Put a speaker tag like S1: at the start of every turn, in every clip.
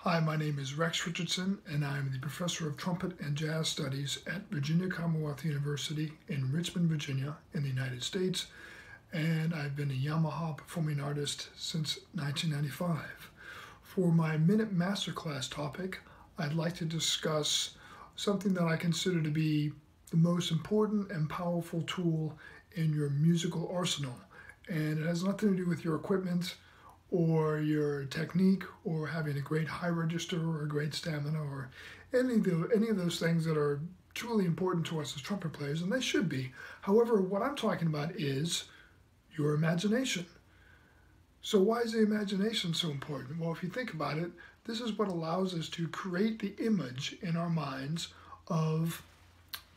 S1: Hi, my name is Rex Richardson, and I am the professor of trumpet and jazz studies at Virginia Commonwealth University in Richmond, Virginia, in the United States, and I've been a Yamaha performing artist since 1995. For my Minute Masterclass topic, I'd like to discuss something that I consider to be the most important and powerful tool in your musical arsenal, and it has nothing to do with your equipment or your technique or having a great high register or a great stamina or any of those things that are truly important to us as trumpet players, and they should be. However, what I'm talking about is your imagination. So why is the imagination so important? Well, if you think about it, this is what allows us to create the image in our minds of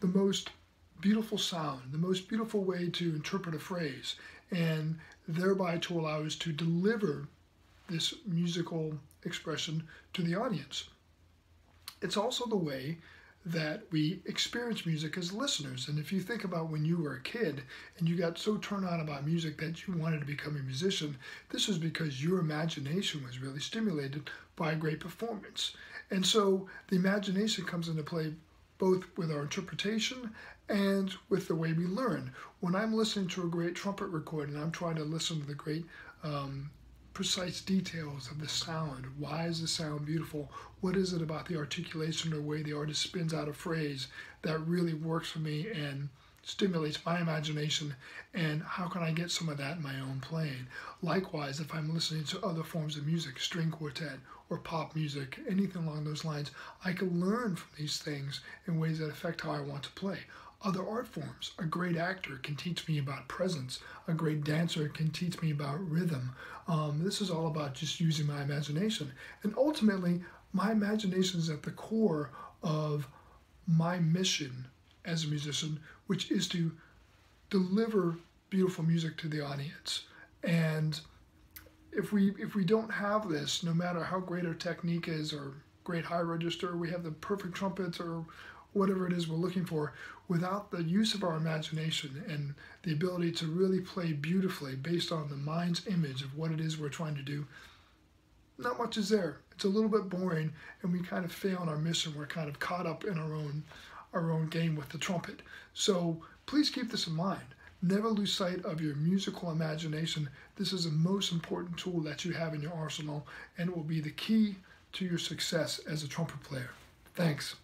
S1: the most beautiful sound, the most beautiful way to interpret a phrase, and thereby to allow us to deliver this musical expression to the audience. It's also the way that we experience music as listeners. And if you think about when you were a kid and you got so turned on about music that you wanted to become a musician, this was because your imagination was really stimulated by a great performance. And so the imagination comes into play both with our interpretation and with the way we learn. When I'm listening to a great trumpet recording, I'm trying to listen to the great precise details of the sound. Why is the sound beautiful? What is it about the articulation or the way the artist spins out a phrase that really works for me and stimulates my imagination, and how can I get some of that in my own playing? Likewise, if I'm listening to other forms of music, string quartet or pop music, anything along those lines, I can learn from these things in ways that affect how I want to play. Other art forms, a great actor can teach me about presence, a great dancer can teach me about rhythm. This is all about just using my imagination. And ultimately, my imagination is at the core of my mission as a musician, which is to deliver beautiful music to the audience. And if we don't have this, no matter how great our technique is or great high register, we have the perfect trumpet or whatever it is we're looking for, without the use of our imagination and the ability to really play beautifully based on the mind's image of what it is we're trying to do, not much is there. It's a little bit boring, and we kind of fail in our mission. We're kind of caught up in our own game with the trumpet. So please keep this in mind. Never lose sight of your musical imagination. This is the most important tool that you have in your arsenal, and it will be the key to your success as a trumpet player. Thanks.